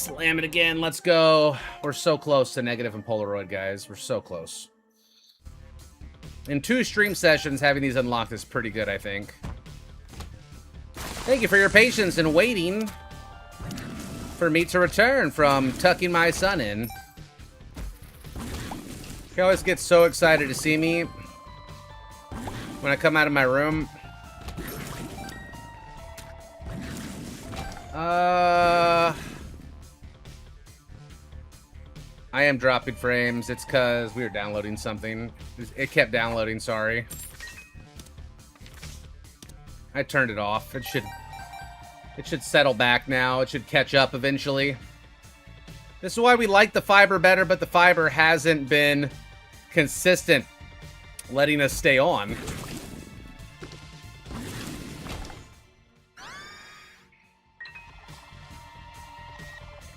Slam it again. Let's go. We're so close to negative and Polaroid, guys. We're so close. In 2 stream sessions, having these unlocked is pretty good, I think. Thank you for your patience in waiting for me to return from tucking my son in. He always gets so excited to see me when I come out of my room. I am dropping frames. It's because we were downloading something. It kept downloading, sorry. I turned it off. It should settle back now. It should catch up eventually. This is why we like the fiber better, but the fiber hasn't been consistent, letting us stay on.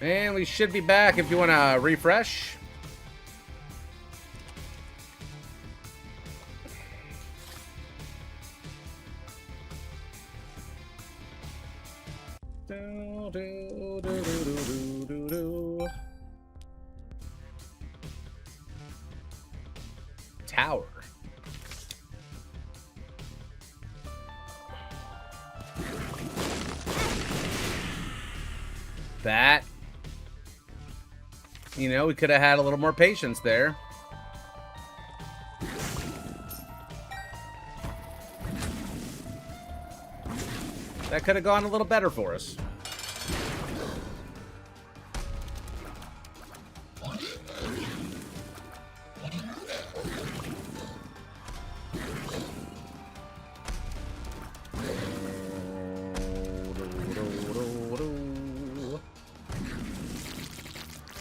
And we should be back if you want to refresh. Tower. That, you know, we could have had a little more patience there. That could have gone a little better for us.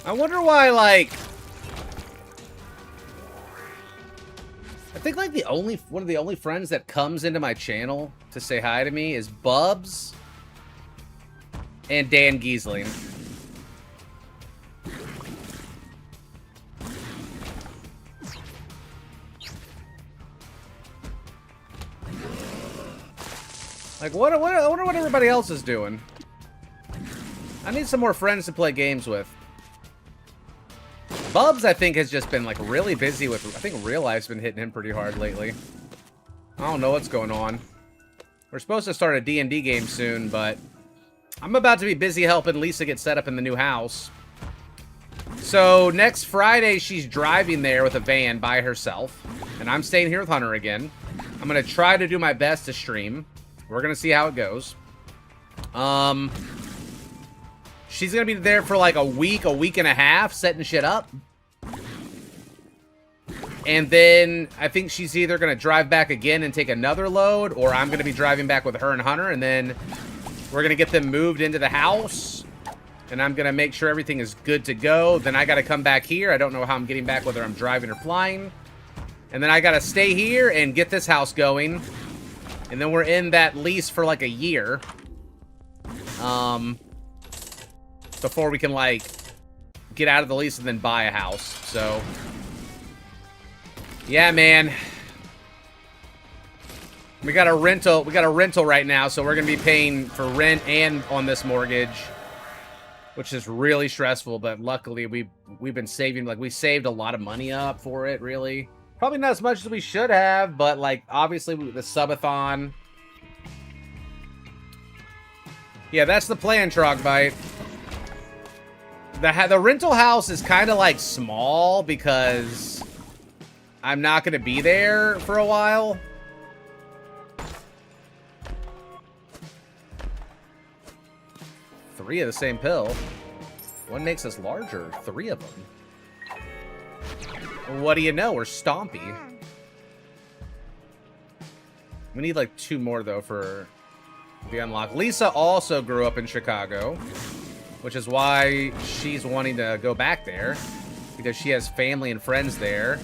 I wonder why, like, I think, like, one of the only friends that comes into my channel to say hi to me is Bubs and Dan Giesling. Like, I wonder what everybody else is doing. I need some more friends to play games with. Bubs, I think, has just been, like, really busy with... I think real life's been hitting him pretty hard lately. I don't know what's going on. We're supposed to start a D&D game soon, but... I'm about to be busy helping Lisa get set up in the new house. So, next Friday, she's driving there with a van by herself. And I'm staying here with Hunter again. I'm going to try to do my best to stream. We're going to see how it goes. She's going to be there for like a week and a half, setting shit up. And then I think she's either going to drive back again and take another load, or I'm going to be driving back with her and Hunter, and then we're going to get them moved into the house. And I'm going to make sure everything is good to go. Then I got to come back here. I don't know how I'm getting back, whether I'm driving or flying. And then I got to stay here and get this house going. And then we're in that lease for like a year. Before we can, like, get out of the lease and then buy a house. So, yeah, man. We got a rental right now, so we're gonna be paying for rent and on this mortgage, which is really stressful. But luckily, we've been saving. Like, we saved a lot of money up for it. Really, probably not as much as we should have, but like, obviously, the subathon. Yeah, that's the plan, Trogbite. The rental house is kind of, like, small because I'm not going to be there for a while. Three of the same pill. One makes us larger. 3 of them. What do you know? We're Stompy. We need, like, 2 more, though, for the unlock. Lisa also grew up in Chicago, which is why she's wanting to go back there, because she has family and friends there.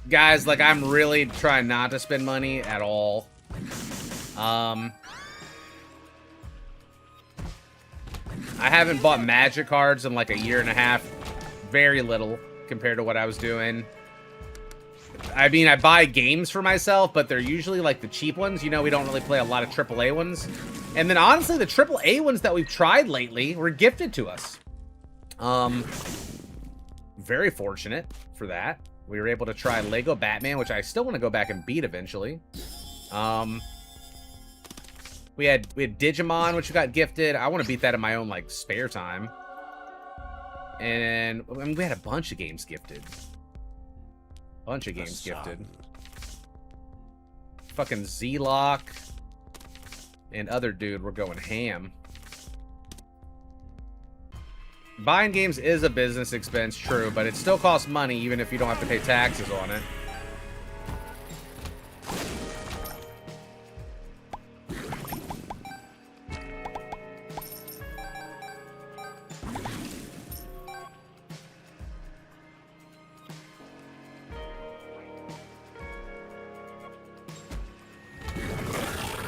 Guys, like, I'm really trying not to spend money at all. I haven't bought Magic cards in like a year and a half. Very little compared to what I was doing. I mean, I buy games for myself, but they're usually like the cheap ones. You know, we don't really play a lot of AAA ones. And then honestly, the AAA ones that we've tried lately were gifted to us. Very fortunate for that. We were able to try Lego Batman, which I still want to go back and beat eventually. We had Digimon, which got gifted. I want to beat that in my own like spare time. And I mean, we had a bunch of games gifted. Bunch of games gifted. Fucking Z-Lock and other dude were going ham. Buying games is a business expense, true, but it still costs money even if you don't have to pay taxes on it.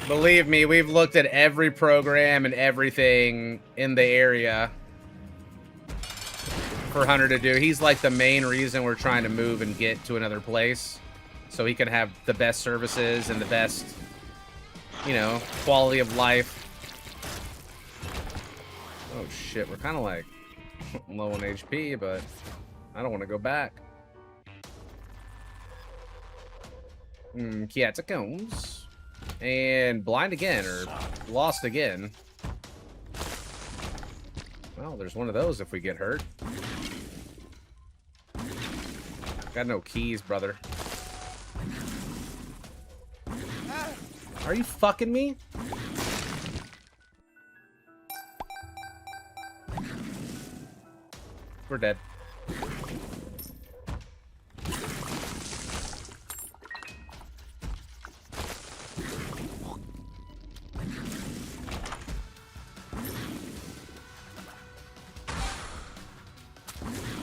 Believe me, we've looked at every program and everything in the area for Hunter to do. He's like the main reason we're trying to move and get to another place, so he can have the best services and the best, you know, quality of life. Oh shit, we're kind of like low on HP, but I don't want to go back. Catacombs. And blind again, or lost again. Well, there's one of those if we get hurt. Got no keys, brother. Are you fucking me? We're dead.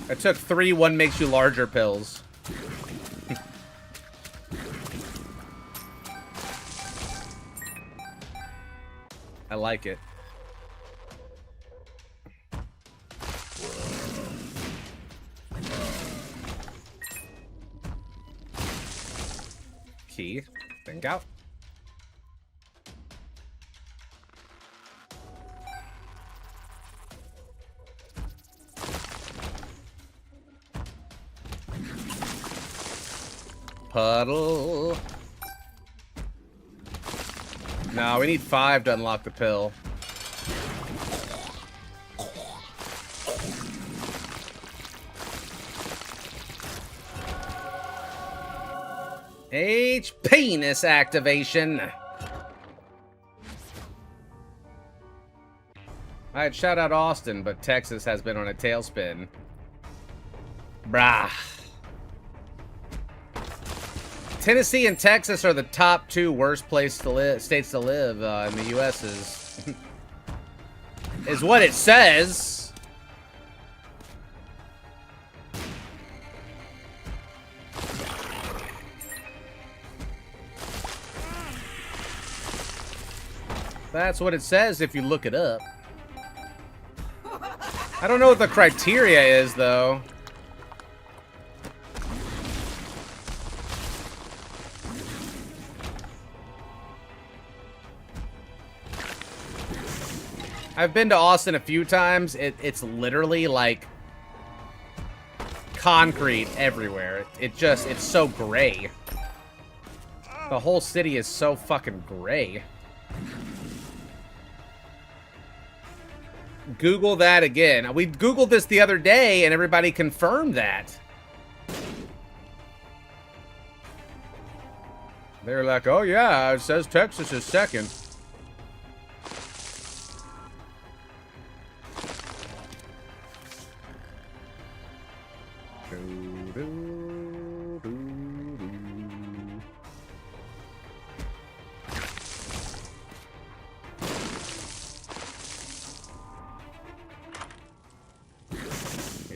I took 3 one makes you larger pills. I like it. Key. Think out. Puddle. No, we need 5 to unlock the pill. Penis activation. Alright, shout out Austin, but Texas has been on a tailspin. Brah. Tennessee and Texas are the top 2 worst states to live in the U.S. is what it says. That's what it says if you look it up. I don't know what the criteria is, though. I've been to Austin a few times. It's literally like concrete everywhere. It's so gray. The whole city is so fucking gray. Google that again. We Googled this the other day and everybody confirmed that. They were like, oh yeah, it says Texas is second.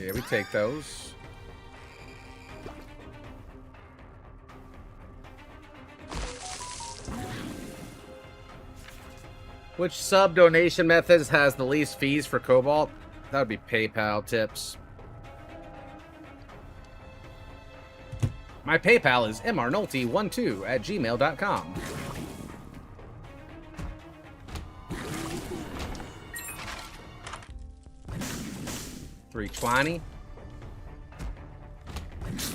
Yeah, we take those. Which sub donation methods has the least fees for Cobalt? That would be PayPal tips. My PayPal is mrnulty12@gmail.com. $320.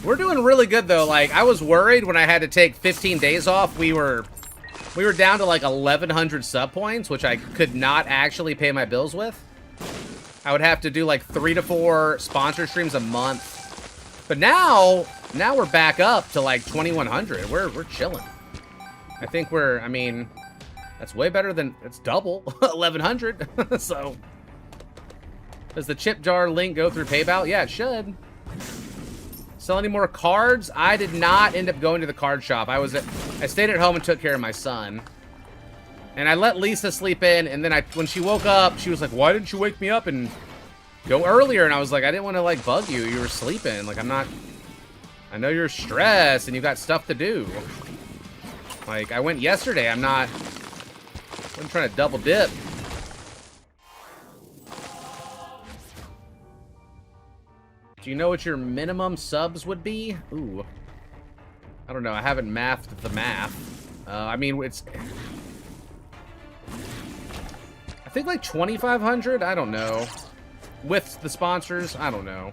We're doing really good though. Like, I was worried when I had to take 15 days off. We were down to like 1,100 sub points, which I could not actually pay my bills with. I would have to do like 3 to 4 sponsor streams a month. But now we're back up to like 2,100. We're chilling. I think I mean, that's way better than, it's double 1,100. So, does the chip jar link go through PayPal? Yeah, it should. Sell any more cards? I did not end up going to the card shop. I stayed at home and took care of my son. And I let Lisa sleep in, and then when she woke up, she was like, why didn't you wake me up and go earlier? And I was like, I didn't want to, like, bug you. You were sleeping. Like, I know you're stressed, and you got stuff to do. Like, I went yesterday. I'm trying to double dip. Do you know what your minimum subs would be? Ooh. I don't know. I haven't mathed the math. I mean, I think like 2,500? I don't know. With the sponsors? I don't know.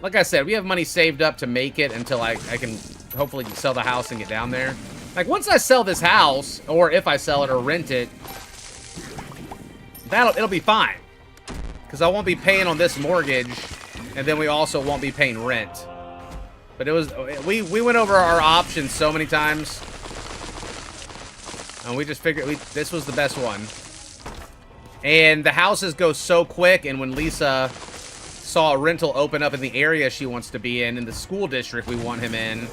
Like I said, we have money saved up to make it until I can hopefully sell the house and get down there. Like, once I sell this house, or if I sell it or rent it, it'll be fine. Because I won't be paying on this mortgage, and then we also won't be paying rent. But we went over our options so many times. And we just figured this was the best one. And the houses go so quick, and when Lisa saw a rental open up in the area she wants to be in the school district we want him in,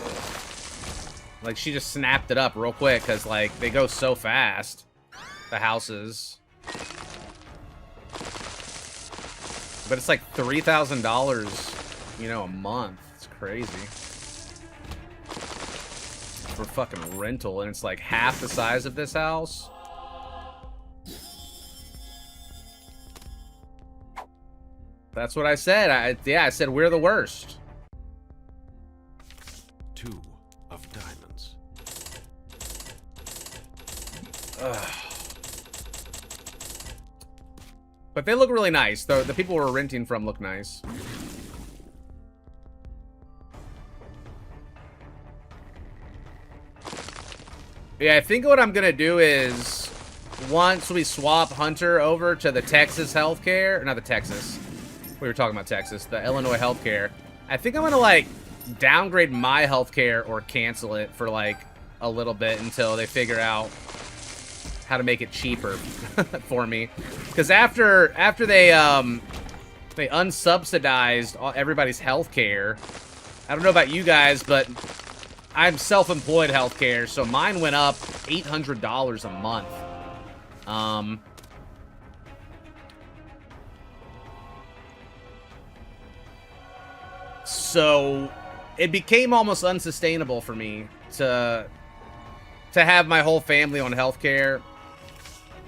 like, she just snapped it up real quick, because, like, they go so fast, the houses. But it's like $3,000, you know, a month. It's crazy. For fucking rental, and it's like half the size of this house. That's what I said. Yeah, I said we're the worst. 2 of diamonds. Ugh. But they look really nice. The people we're renting from look nice. Yeah, I think what I'm gonna do is, once we swap Hunter over to the Texas healthcare, not the Texas, we were talking about Texas, the Illinois healthcare, I think I'm gonna, like, downgrade my healthcare or cancel it for, like, a little bit until they figure out how to make it cheaper for me. Because after they unsubsidized everybody's healthcare, I don't know about you guys, but I'm self-employed healthcare, so mine went up $800 a month. So it became almost unsustainable for me to have my whole family on healthcare.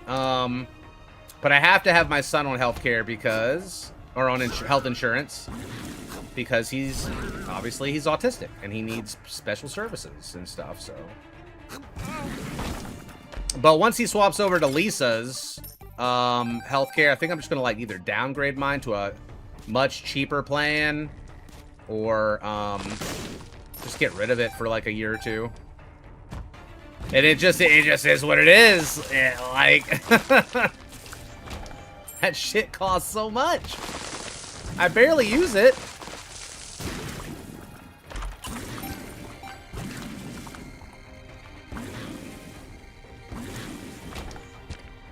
But I have to have my son on healthcare or on health insurance, because he's autistic and he needs special services and stuff. So, but once he swaps over to Lisa's healthcare, I think I'm just gonna, like, either downgrade mine to a much cheaper plan, or just get rid of it for like a year or two. And it just is what it is. Like, that shit costs so much. I barely use it.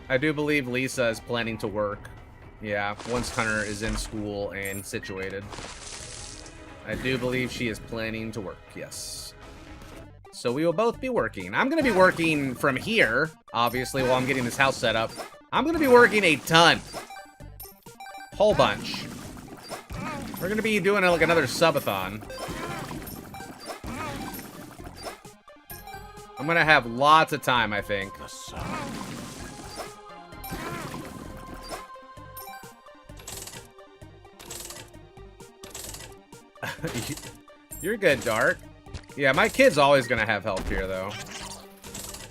I do believe Lisa is planning to work. Yeah, once Hunter is in school and situated. I do believe she is planning to work, yes. So we will both be working. I'm going to be working from here, obviously, while I'm getting this house set up. I'm going to be working a ton. Whole bunch. We're going to be doing, like, another subathon. I'm going to have lots of time, I think. You're good, Dark. Yeah, my kid's always gonna have healthcare, though.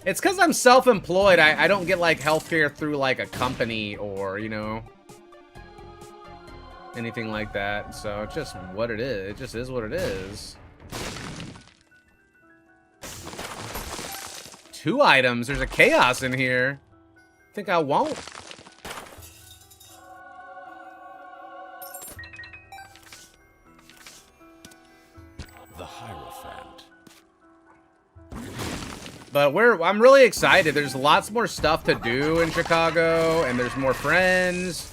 It's because I'm self-employed. I don't get, like, healthcare through, like, a company or, you know, anything like that. So it's just what it is. It just is what it is. 2 items. There's a chaos in here. Think I won't. The Hierophant. But I'm really excited. There's lots more stuff to do in Chicago, and there's more friends.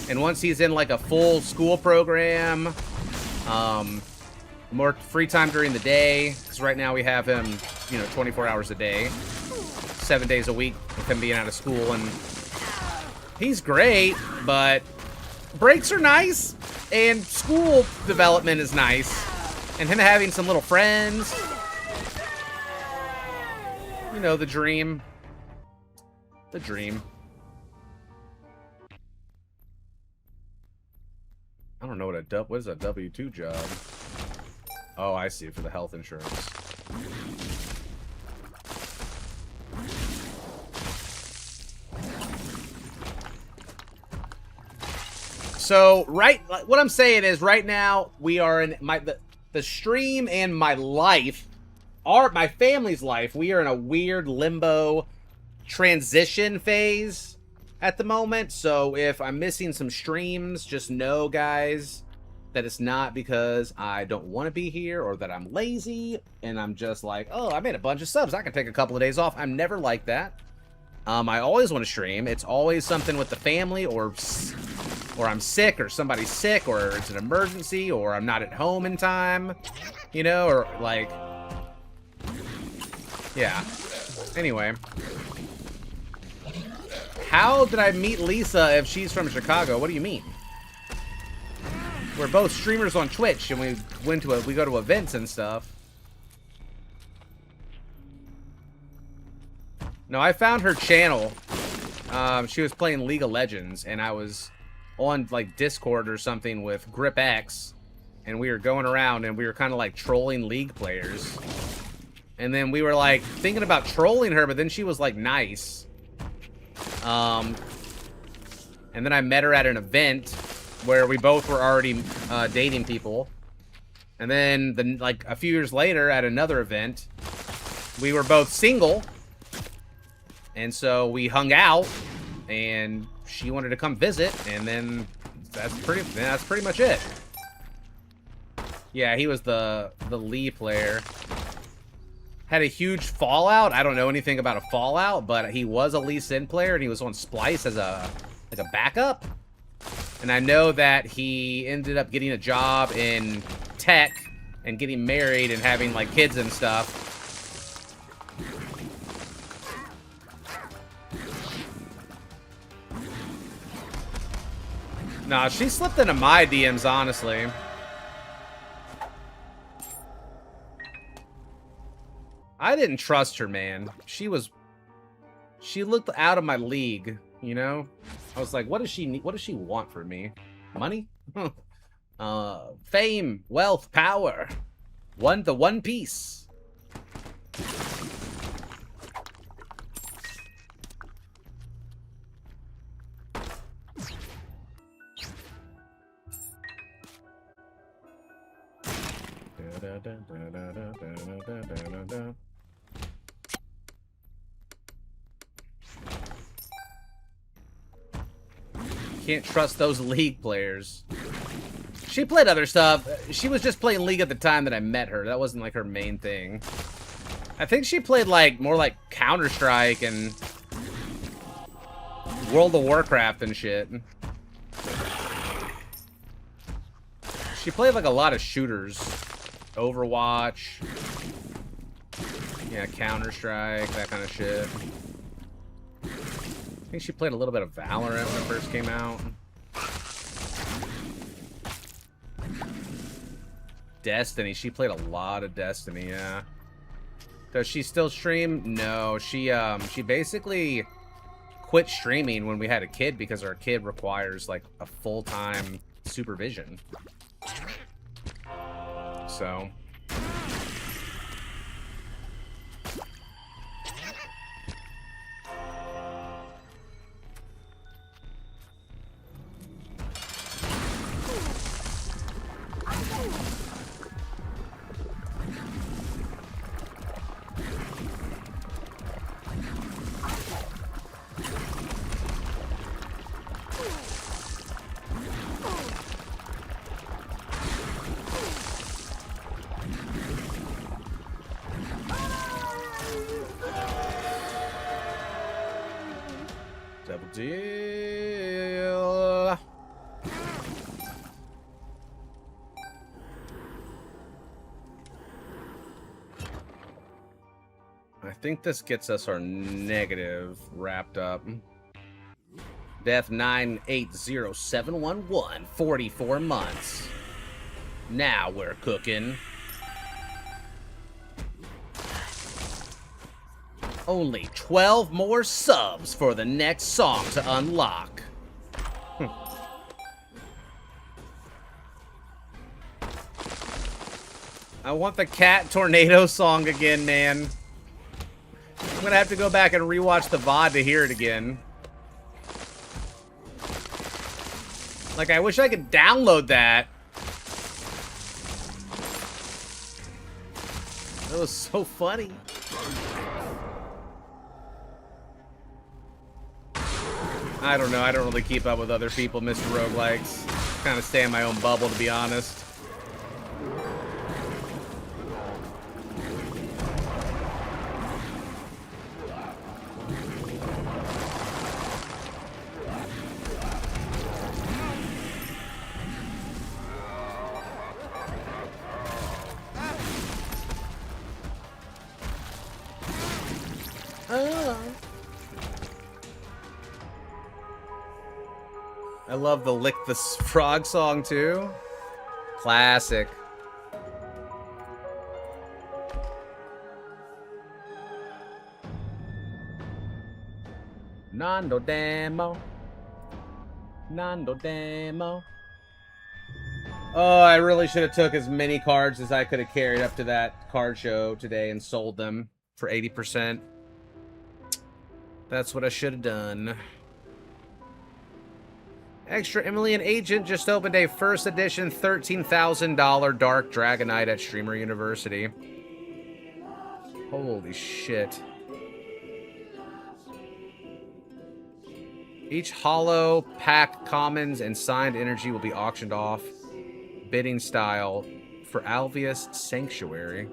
And once he's in like a full school program, more free time during the day. Because right now we have him, you know, 24 hours a day, 7 days a week with him being out of school, and he's great. But breaks are nice, and school development is nice, and him having some little friends. You know, the dream. The dream. I don't know what is a W-2 job? Oh, I see, for the health insurance. So, what I'm saying is right now we are in the stream and my life, my family's life, we are in a weird limbo transition phase at the moment. So if I'm missing some streams, just know, guys, that it's not because I don't want to be here or that I'm lazy and I'm just like, oh, I made a bunch of subs, I can take a couple of days off. I'm never like that. I always want to stream. It's always something with the family, or I'm sick, or somebody's sick, or it's an emergency, or I'm not at home in time, you know, or like, yeah. Anyway. How did I meet Lisa if she's from Chicago? What do you mean? We're both streamers on Twitch, and we go to events and stuff. No, I found her channel. She was playing League of Legends, and I was on like Discord or something with Grip X, and we were going around and we were kind of like trolling League players. And then we were like thinking about trolling her, but then she was like nice. And then I met her at an event where we both were already dating people. And then like a few years later at another event, we were both single. And so we hung out, and she wanted to come visit, and then that's pretty much it. Yeah, he was the Lee player. Had a huge fallout. I don't know anything about a fallout, but he was a Lee Sin player, and he was on Splice as a backup. And I know that he ended up getting a job in tech and getting married and having like kids and stuff. Nah, she slipped into my DMs, honestly. I didn't trust her, man. She looked out of my league, you know? I was like, what does she need? What does she want from me? Money? Fame, wealth, power. The One Piece. Can't trust those League players. She played other stuff. She was just playing League at the time that I met her. That wasn't like her main thing. I think she played like more like Counter-Strike and World of Warcraft and shit. She played like a lot of shooters. Overwatch. Yeah, Counter-Strike, that kind of shit. I think she played a little bit of Valorant when it first came out. Destiny. She played a lot of Destiny, yeah. Does she still stream? No, she basically quit streaming when we had a kid because our kid requires like a full-time supervision. So Double deal. I think this gets us our negative wrapped up. Death 980711, 44 months. Now we're cooking. Only 12 more subs for the next song to unlock. I want the cat tornado song again, man. I'm gonna have to go back and rewatch the VOD to hear it again. Like, I wish I could download that. That was so funny. I don't know. I don't really keep up with other people, Mr. Roguelikes. Kind of stay in my own bubble, to be honest. I love the Lick the Frog song, too. Classic. Nando Demo. Nando Demo. Oh, I really should have took as many cards as I could have carried up to that card show today and sold them for 80%. That's what I should have done. Extra Emily and Agent just opened a first edition $13,000 Dark Dragonite at Streamer University. Holy shit. Each hollow, pack, commons, and signed energy will be auctioned off. Bidding style for Alvius Sanctuary.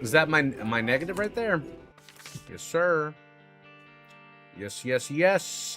Is that my negative right there? Yes, sir. Yes, yes, yes.